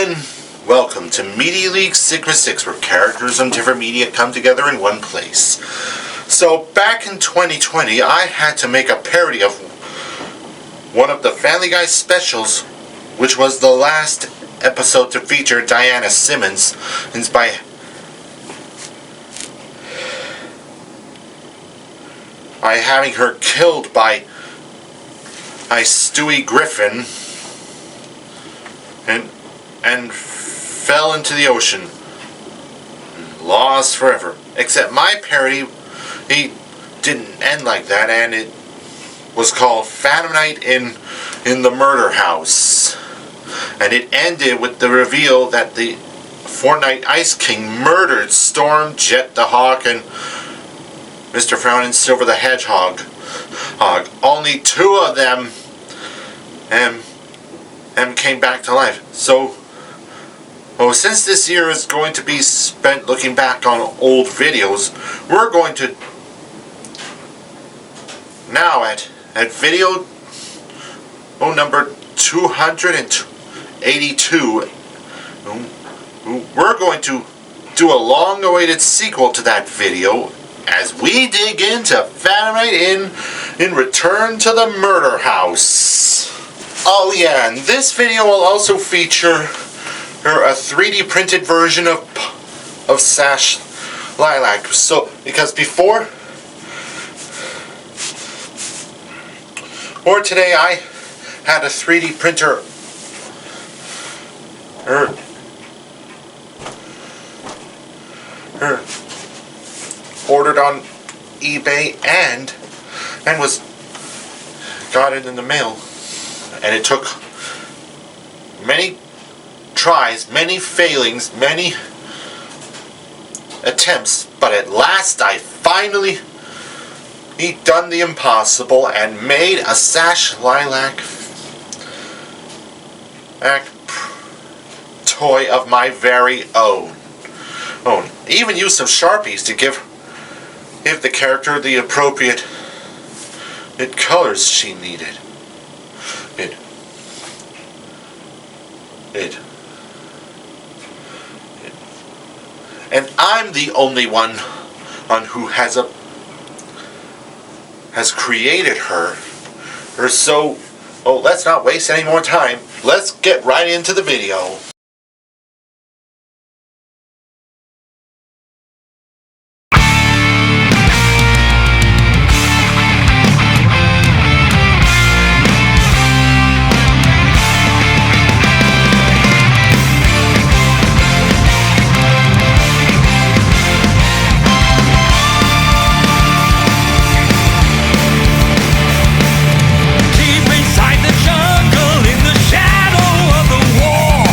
and welcome to Media League Sigma 6, where characters from different media come together in one place. So, back in 2020, I had to make a parody of one of the Family Guy specials, which was the last episode to feature Diana Simmons, by having her killed by Stewie Griffin and fell into the ocean, lost forever. Except my parody, he didn't end like that, and it was called Phantom Night in the Murder House, and it ended with the reveal that the Fortnite Ice King murdered Storm, Jet the Hawk, and Mr. Frown and Silver the Hedgehog. Only two of them came back to life. So, since this year is going to be spent looking back on old videos, we're going to now at video number 282, we're going to do a long-awaited sequel to that video as we dig into Phantom Night in Return to the Murder House. Oh yeah, and this video will also feature a 3D printed version of Sash Lilac. So, because before or today I had a 3D printer ordered on eBay and got it in the mail, and it took many tries, many failings, many attempts, but at last I finally done the impossible and made a Sash Lilac toy of my very own. Even used some Sharpies to give the character the appropriate colors she needed. And I'm the only one who has created her. So, let's not waste any more time. Let's get right into the video. Deep inside the jungle, in the shadow of the wall,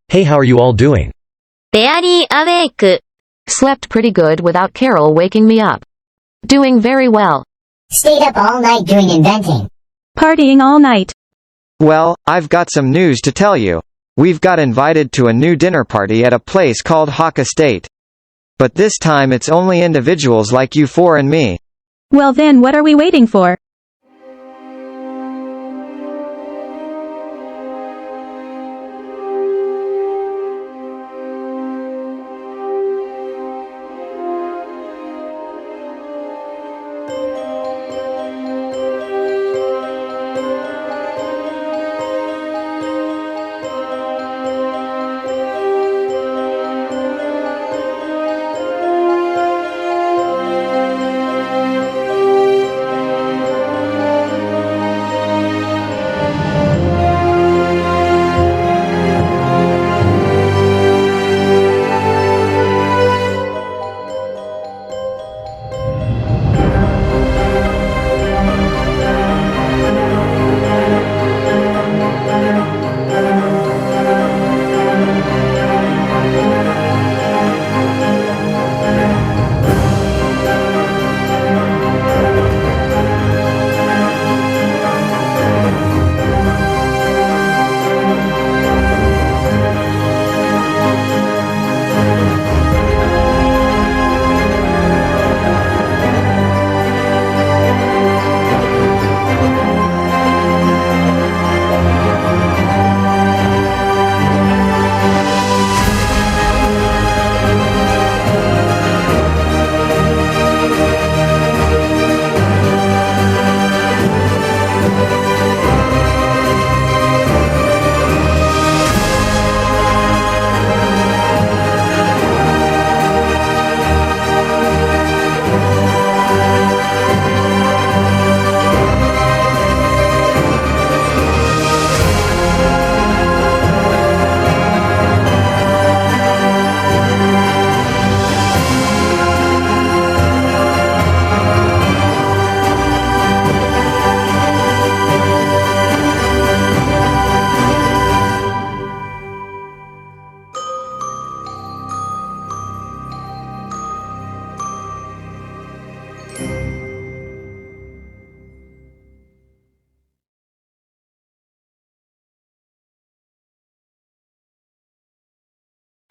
Hey, how are you all doing? Barely awake. Slept pretty good without Carol waking me up. Doing very well. Stayed up all night doing inventing. Partying all night. Well, I've got some news to tell you. We've got invited to a new dinner party at a place called Hawk Estate. But this time it's only individuals like you four and me. Well then, what are we waiting for?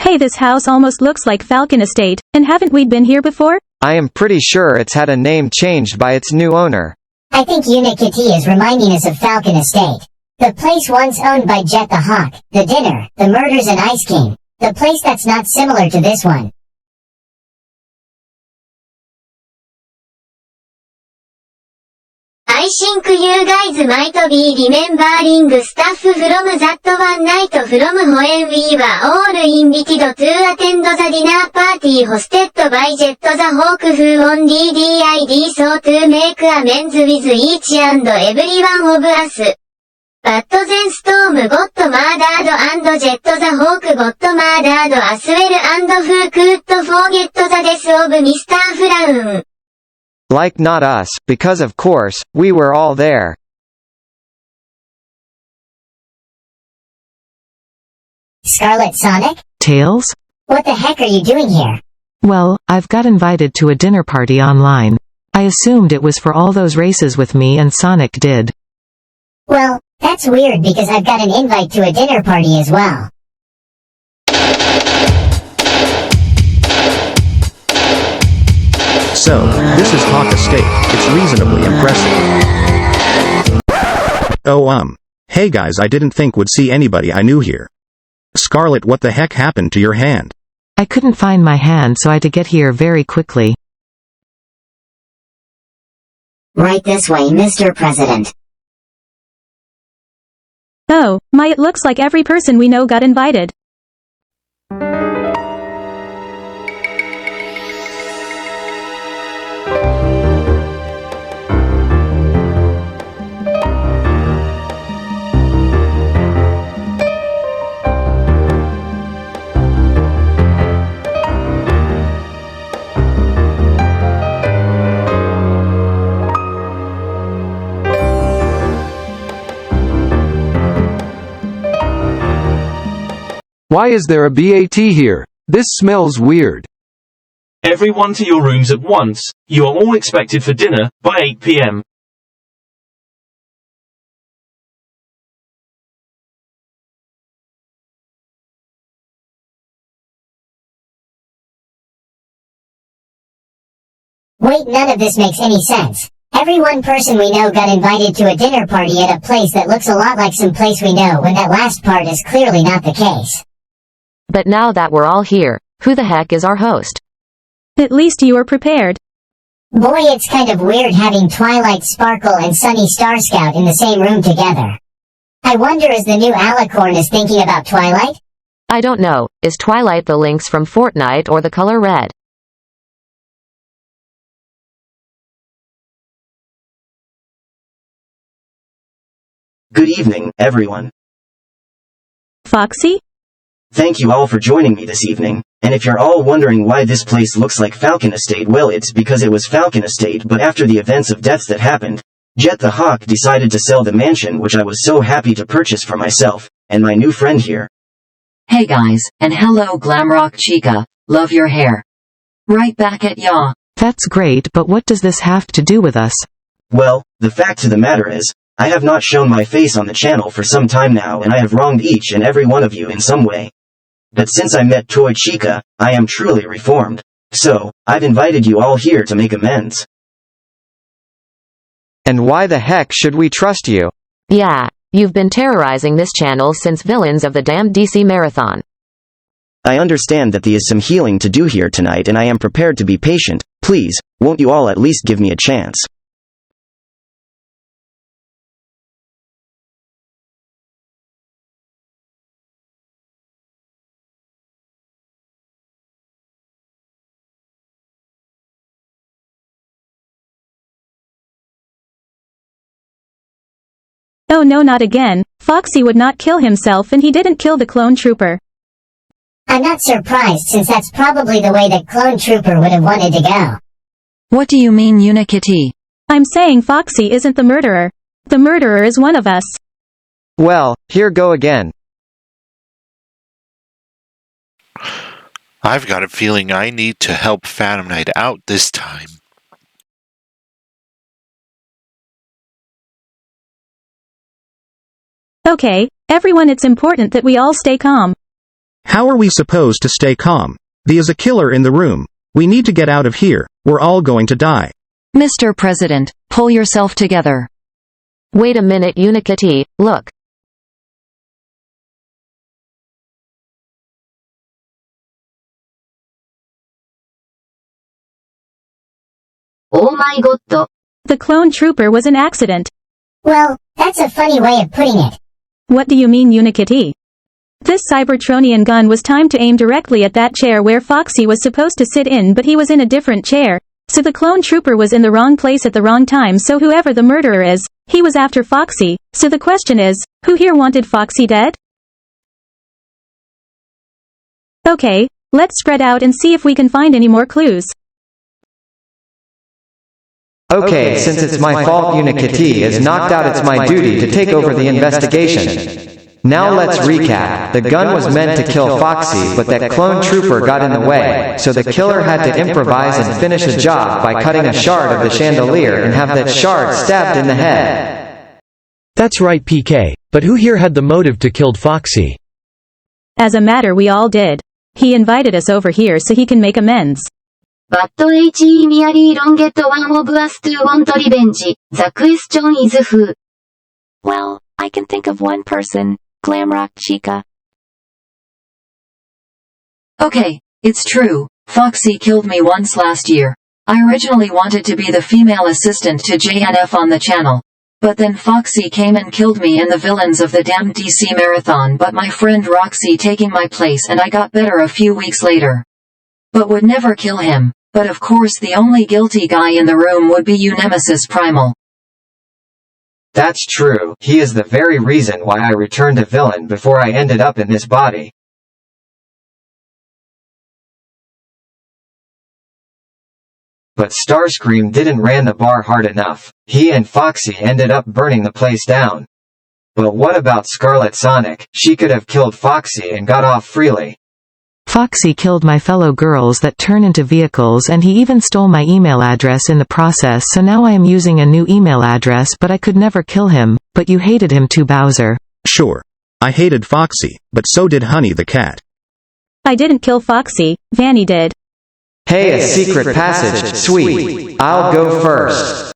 Hey, this house almost looks like Falcon Estate, and haven't we been here before? I am pretty sure it's had a name changed by its new owner. I think Unikitty is reminding us of Falcon Estate. The place once owned by Jet the Hawk, the dinner, the murders and Ice King. The place that's not similar to this one. I think you guys might be remembering stuff from that one night from when we were all invited to attend the dinner party hosted by Jet the Hawk who only did so to make amends with each and every one of us. But then Storm got murdered and Jet the Hawk got murdered as well, and who could forget the death of Mr. Brown? Like not us, because of course, we were all there. Scarlet Sonic? Tails? What the heck are you doing here? Well, I've got invited to a dinner party online. I assumed it was for all those races with me and Sonic did. Well, that's weird because I've got an invite to a dinner party as well. So, this is Hawk Estate. It's reasonably impressive. Oh, hey guys, I didn't think would see anybody I knew here. Scarlet, what the heck happened to your hand? I couldn't find my hand, so I had to get here very quickly. Right this way, Mr. President. Oh, my, it looks like every person we know got invited. Why is there a BAT here? This smells weird. Everyone to your rooms at once. You are all expected for dinner by 8 p.m. Wait, none of this makes any sense. Every one person we know got invited to a dinner party at a place that looks a lot like some place we know when that last part is clearly not the case. But now that we're all here, who the heck is our host? At least you were prepared. Boy, it's kind of weird having Twilight Sparkle and Sunny Star Scout in the same room together. I wonder if the new Alicorn is thinking about Twilight? I don't know, is Twilight the Lynx from Fortnite or the color red? Good evening, everyone. Foxy? Thank you all for joining me this evening, and if you're all wondering why this place looks like Falcon Estate, well, it's because it was Falcon Estate, but after the events of deaths that happened, Jet the Hawk decided to sell the mansion, which I was so happy to purchase for myself, and my new friend here. Hey guys, and hello Glamrock Chica, love your hair. Right back at ya. That's great, but what does this have to do with us? Well, the fact of the matter is, I have not shown my face on the channel for some time now, and I have wronged each and every one of you in some way. But since I met Toy Chica, I am truly reformed. So, I've invited you all here to make amends. And why the heck should we trust you? Yeah, you've been terrorizing this channel since Villains of the damned DC Marathon. I understand that there is some healing to do here tonight, and I am prepared to be patient. Please, won't you all at least give me a chance? Oh no, not again. Foxy would not kill himself and he didn't kill the clone trooper. I'm not surprised, since that's probably the way that Clone Trooper would have wanted to go. What do you mean, Unikitty? I'm saying Foxy isn't the murderer. The murderer is one of us. Well, here go again. I've got a feeling I need to help Phantom Knight out this time. Okay, everyone, it's important that we all stay calm. How are we supposed to stay calm? There's a killer in the room. We need to get out of here. We're all going to die. Mr. President, pull yourself together. Wait a minute, Unikitty, look. Oh my god. The clone trooper was an accident. Well, that's a funny way of putting it. What do you mean, Unikitty? This Cybertronian gun was timed to aim directly at that chair where Foxy was supposed to sit in, but he was in a different chair. So the clone trooper was in the wrong place at the wrong time, so whoever the murderer is, he was after Foxy. So the question is, who here wanted Foxy dead? Okay, let's spread out and see if we can find any more clues. Okay, since it's my fault Unikitty is knocked out, it's my duty to take over the investigation. Now let's recap. The gun was meant to kill Foxy, but that clone trooper got in the way, so the killer had to improvise and finish the job by cutting a shard of the chandelier and have that shard stabbed in the head. That's right, PK, but who here had the motive to kill Foxy? As a matter, we all did. He invited us over here so he can make amends. But he merely wronged one of us to want revenge. The question is who? Well, I can think of one person, Glamrock Chica. Okay, it's true. Foxy killed me once last year. I originally wanted to be the female assistant to JNF on the channel. But then Foxy came and killed me in the Villains of the damned DC Marathon, but my friend Roxy taking my place, and I got better a few weeks later. But would never kill him. But of course the only guilty guy in the room would be Nemesis Primal. That's true. He is the very reason why I returned a villain before I ended up in this body. But Starscream didn't ran the bar hard enough. He and Foxy ended up burning the place down. But what about Scarlet Sonic? She could have killed Foxy and got off freely. Foxy killed my fellow girls that turn into vehicles, and he even stole my email address in the process, so now I am using a new email address, but I could never kill him. But you hated him too, Bowser. Sure. I hated Foxy, but so did Honey the cat. I didn't kill Foxy, Vanny did. Hey, a secret passage, sweet. I'll go first.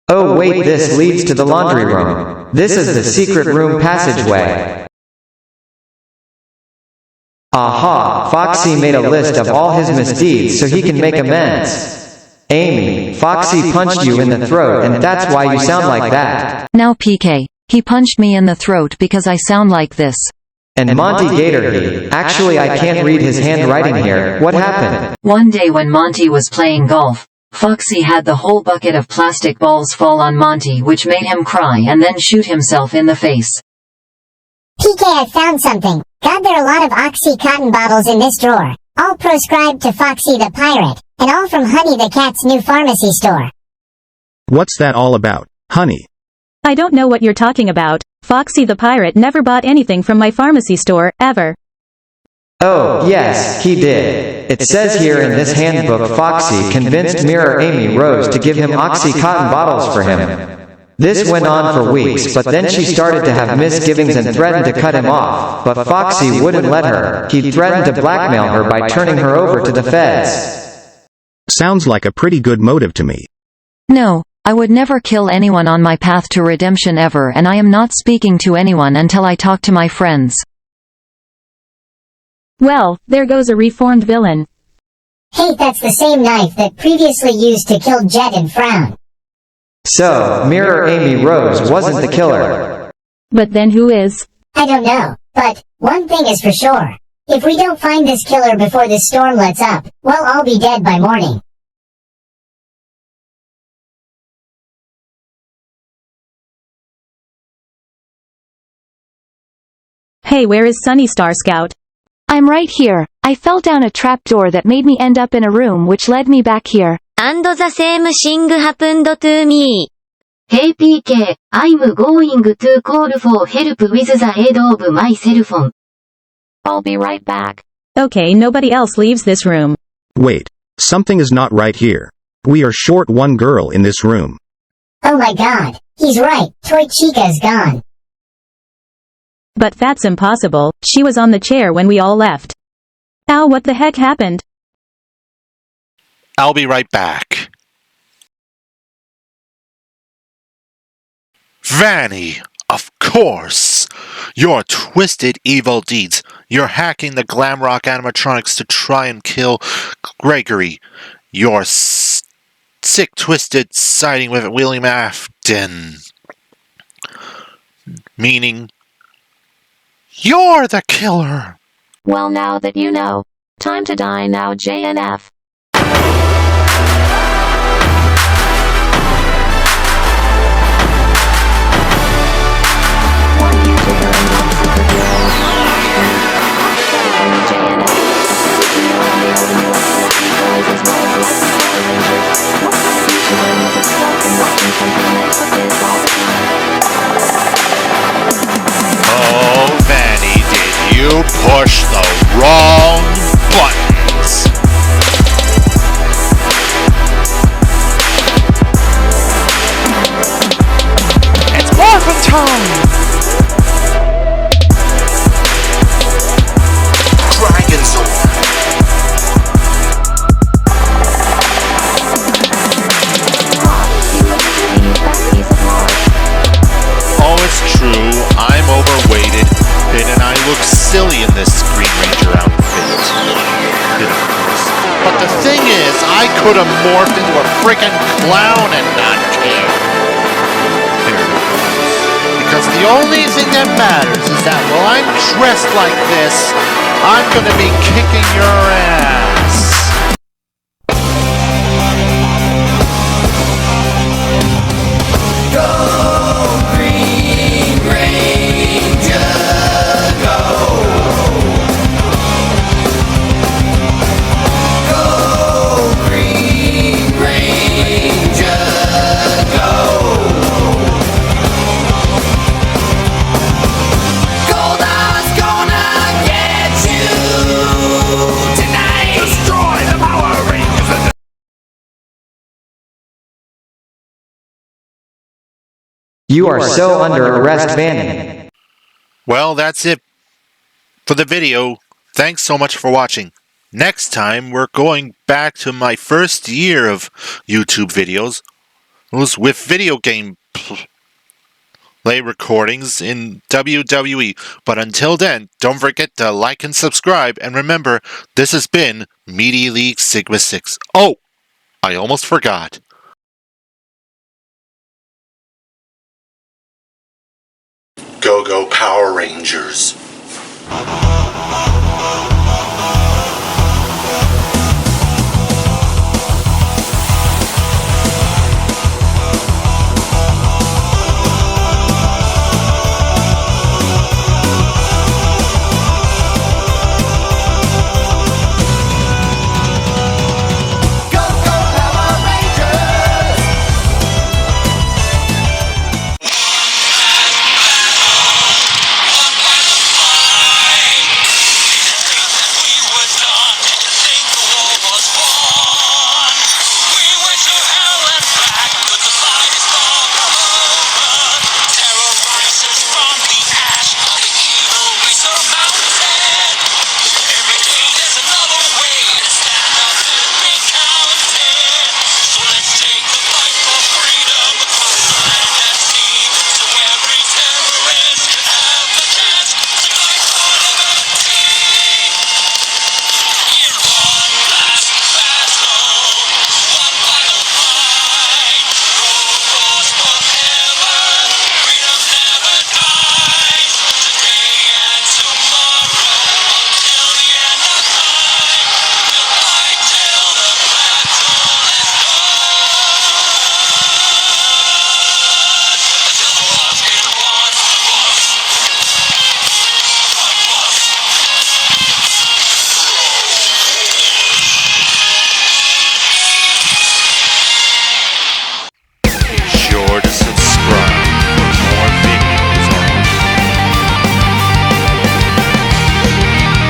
Oh wait, this leads to the laundry room. This is the secret room passageway. Aha, Foxy made a list of all his misdeeds so he can make amends. Amy, Foxy punched you in the throat and that's why you sound like that. Now PK. He punched me in the throat because I sound like this. And Monty Gator, actually I can't read his handwriting here. What happened? One day when Monty was playing golf, Foxy had the whole bucket of plastic balls fall on Monty, which made him cry and then shoot himself in the face. PK, I found something. God, there are a lot of Oxycontin bottles in this drawer. All proscribed to Foxy the Pirate, and all from Honey the Cat's new pharmacy store. What's that all about, Honey? I don't know what you're talking about. Foxy the Pirate never bought anything from my pharmacy store, ever. Oh, yes, he did. It says here in this handbook Foxy convinced Mirror Amy Rose to give him Oxycontin bottles for him. This went on for weeks, but then she started to have misgivings and threatened to cut him off, but Foxy wouldn't let her. He threatened to blackmail her by turning her over to the feds. Sounds like a pretty good motive to me. No, I would never kill anyone on my path to redemption ever, and I am not speaking to anyone until I talk to my friends. Well, there goes a reformed villain. Hey, that's the same knife that previously used to kill Jet and Frown. So, Mirror Amy Rose wasn't the killer. But then who is? I don't know, but one thing is for sure. If we don't find this killer before the storm lets up, we'll all be dead by morning. Hey, where is Sunny Star Scout? I'm right here. I fell down a trapdoor that made me end up in a room which led me back here. And the same thing happened to me. Hey PK, I'm going to call for help with the aid of my cell phone. I'll be right back. Okay, nobody else leaves this room. Wait, something is not right here. We are short one girl in this room. Oh my god, he's right, Toy Chica's gone. But that's impossible, she was on the chair when we all left. Ow, what the heck happened? I'll be right back. Vanny, of course. Your twisted evil deeds. You're hacking the Glamrock animatronics to try and kill Gregory. Your sick, twisted siding with William Afton. Meaning, you're the killer. Well, now that you know. Time to die now, JNF. Oh, Vanny, did you push the wrong buttons? It's morphin' time! Dragon Sword! Oh, it's true, I'm overweighted, and I look silly in this Green Ranger outfit. But the thing is, I could have morphed into a freaking clown and not care. Because the only thing that matters is that while I'm dressed like this, I'm gonna be kicking your ass. You are so under arrest, Vanny. Well, that's it for the video. Thanks so much for watching. Next time, we're going back to my first year of YouTube videos. It was with video game play recordings in WWE. But until then, don't forget to like and subscribe. And remember, this has been Media League Sigma 6. Oh, I almost forgot. Go Power Rangers.